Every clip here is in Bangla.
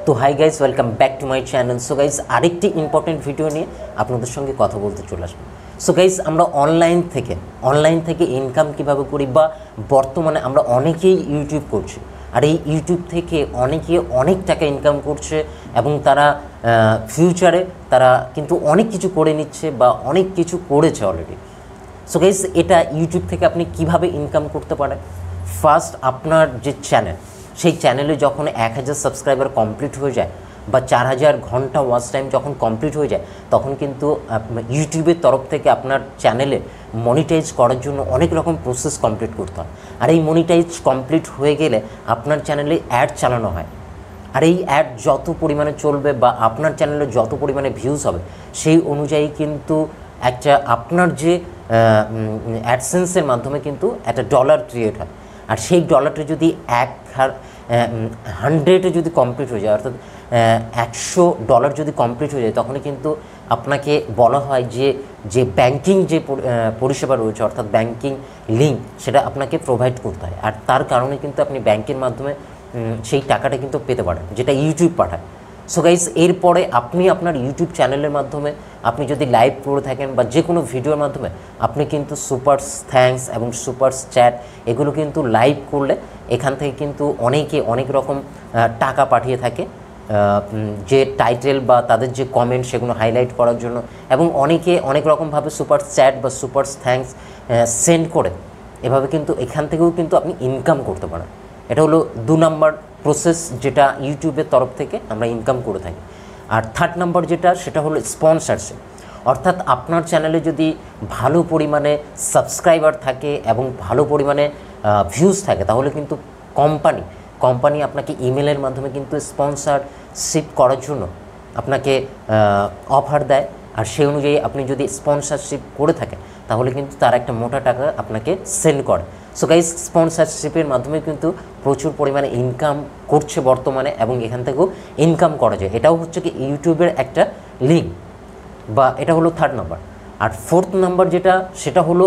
তো hi guys, welcome back to my channel. So guys, আরেকটি ইম্পর্টেন্ট ভিডিও নিয়ে আপনাদের সঙ্গে কথা বলতে চলে আসবো। সো গাইস, আমরা অনলাইন থেকে ইনকাম কিভাবে করি, বা বর্তমানে আমরা অনেকেই ইউটিউব করছি, আর এই ইউটিউব থেকে অনেকে অনেক টাকা ইনকাম করছে এবং তারা ফিউচারে তারা কিন্তু অনেক কিছু করে নিচ্ছে বা অনেক কিছু করেছে অলরেডি। সো গাইস, এটা ইউটিউব থেকে আপনি কিভাবে ইনকাম করতে পারেন। ফার্স্ট, আপনার যে চ্যানেল, সেই চ্যানেলে যখন 1000 সাবস্ক্রাইবার কমপ্লিট হয়ে যায় বা 4000 ঘন্টা ওয়াচ টাইম যখন কমপ্লিট হয়ে যায়, তখন কিন্তু ইউটিউবের তরফ থেকে আপনার চ্যানেলে মনিটাইজ করার জন্য অনেক রকম প্রসেস কমপ্লিট করতে হয়। আর এই মনিটাইজ কমপ্লিট হয়ে গেলে আপনার চ্যানেলে অ্যাড চালানো হয়, আর এই অ্যাড যত পরিমাণে চলবে বা আপনার চ্যানেলে যত পরিমাণে ভিউজ হবে, সেই অনুযায়ী কিন্তু একটা আপনার যে অ্যাডসেন্সের মাধ্যমে কিন্তু একটা ডলার ক্রিয়েট হয়। আর সেই ডলারটা যদি 100 যদি কমপ্লিট হয়ে যায়, অর্থাৎ $100 যদি কমপ্লিট হয়ে যায়, তখনই কিন্তু আপনাকে বলা হয় যে ব্যাংকিং যে পরিষেবা রয়েছে, অর্থাৎ ব্যাংকিং লিঙ্ক, সেটা আপনাকে প্রোভাইড করতে হয়। আর তার কারণে কিন্তু আপনি ব্যাংকের মাধ্যমে সেই টাকাটা কিন্তু পেতে পারেন, যেটা ইউটিউব পাঠায়। সো গাইস, এরপরে আপনি আপনার ইউটিউব চ্যানেলের মাধ্যমে আপনি যদি লাইভ করে থাকেন বা যে কোনো ভিডিওর মাধ্যমে আপনি কিন্তু সুপার থ্যাঙ্কস এবং সুপার চ্যাট এগুলো কিন্তু লাইভ করলে এখান থেকে কিন্তু অনেকে অনেক রকম টাকা পাঠিয়ে থাকে, যে টাইটেল বা তাদের যে কমেন্ট সেগুলো হাইলাইট করার জন্য, এবং অনেকে অনেক রকমভাবে সুপার চ্যাট বা সুপার থ্যাঙ্কস সেন্ড করে। এভাবে কিন্তু এখান থেকেও কিন্তু আপনি ইনকাম করতে পারেন। এটা হলো 2 নম্বর প্রসেস, যেটা ইউটিউবের তরফ থেকে আমরা ইনকাম করে থাকি। আর 3rd নম্বর যেটা, সেটা হলো স্পন্সরশিপ। অর্থাৎ আপনার চ্যানেলে যদি ভালো পরিমাণে সাবস্ক্রাইবার থাকে এবং ভালো পরিমাণে ভিউজ থাকে, তাহলে কিন্তু কোম্পানি আপনাকে ইমেলের মাধ্যমে কিন্তু স্পন্সরশিপ করার জন্য আপনাকে অফার দেয়। আর সেই অনুযায়ী আপনি যদি স্পন্সরশিপ করে থাকেন, তাহলে কিন্তু তার একটা মোটা টাকা আপনাকে সেন্ড করে। সো গাইস, স্পন্সরশিপের মাধ্যমে কিন্তু প্রচুর পরিমাণে ইনকাম করছে বর্তমানে, এবং এখান থেকেও ইনকাম করা যায়। এটাও হচ্ছে কি ইউটিউবের একটা লিঙ্ক, বা এটা হলো 3rd নম্বর। আর 4th নম্বর যেটা, সেটা হলো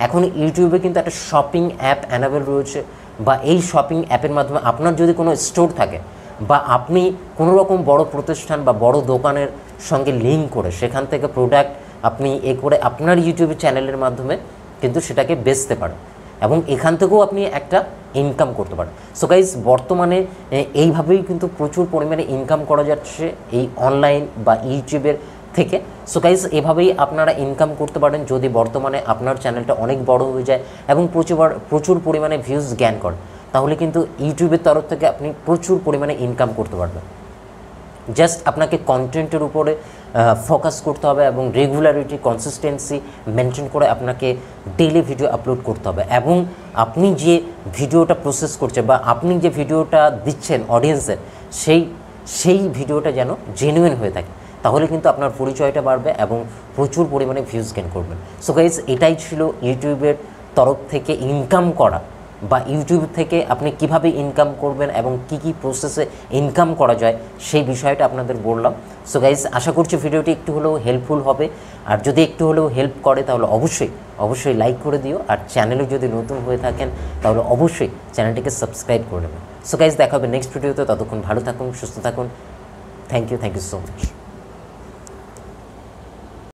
এখন ইউটিউবে কিন্তু একটা শপিং অ্যাপ অ্যানাবেল রয়েছে, বা এই শপিং অ্যাপের মাধ্যমে আপনার যদি কোনো স্টোর থাকে, বা আপনি কোনো রকম বড় প্রতিষ্ঠান বা বড় দোকানের সঙ্গে লিঙ্ক করে সেখান থেকে প্রোডাক্ট আপনি করে আপনার ইউটিউবের চ্যানেলের মাধ্যমে কিন্তু সেটাকে বেচতে পারেন, এবং এখান থেকেও আপনি একটা ইনকাম করতে পারেন। সো গাইজ, বর্তমানে এইভাবেই কিন্তু প্রচুর পরিমাণে ইনকাম করা যাচ্ছে এই অনলাইন বা ইউটিউবের থেকে। সো গাইজ, এভাবেই আপনারা ইনকাম করতে পারেন যদি বর্তমানে আপনার চ্যানেলটা অনেক বড় হয়ে যায় এবং প্রচুর পরিমাণে ভিউজ জ্ঞান করে, তাহলে কিন্তু ইউটিউবের তরফ থেকে আপনি প্রচুর পরিমাণে ইনকাম করতে পারবেন। জাস্ট আপনাকে কন্টেন্টের উপরে ফোকাস করতে হবে এবং রেগুলারিটি, কনসিস্টেন্সি মেনটেন করে আপনাকে ডেইলি ভিডিও আপলোড করতে হবে, এবং আপনি যে ভিডিওটা প্রসেস করছেন বা আপনি যে ভিডিওটা দিচ্ছেন অডিয়েন্সের, সেই ভিডিওটা যেন জেনুইন হয়ে থাকে, তাহলে কিন্তু আপনার পরিচয়টা বাড়বে এবং প্রচুর পরিমাণে ভিউজ গেইন করবেন। সো গাইজ, এটাই ছিল ইউটিউবের তরফ থেকে ইনকাম করা, বা ইউটিউব থেকে আপনি কিভাবে ইনকাম করবেন এবং কি প্রসেসে ইনকাম করা যায়, সেই বিষয়টা আপনাদের বললাম। সো গাইজ, আশা করছি ভিডিওটি একটু হলেও হেল্পফুল হবে। আর যদি একটু হলেও হেল্প করে, তাহলে অবশ্যই লাইক করে দিও। আর চ্যানেলে যদি নতুন হয়ে থাকেন, তাহলে অবশ্যই চ্যানেলটিকে সাবস্ক্রাইব করে নেবেন। সো গাইজ, দেখা হবে নেক্সট ভিডিওতে। ততক্ষণ ভালো থাকুন, সুস্থ থাকুন। Thank you so much.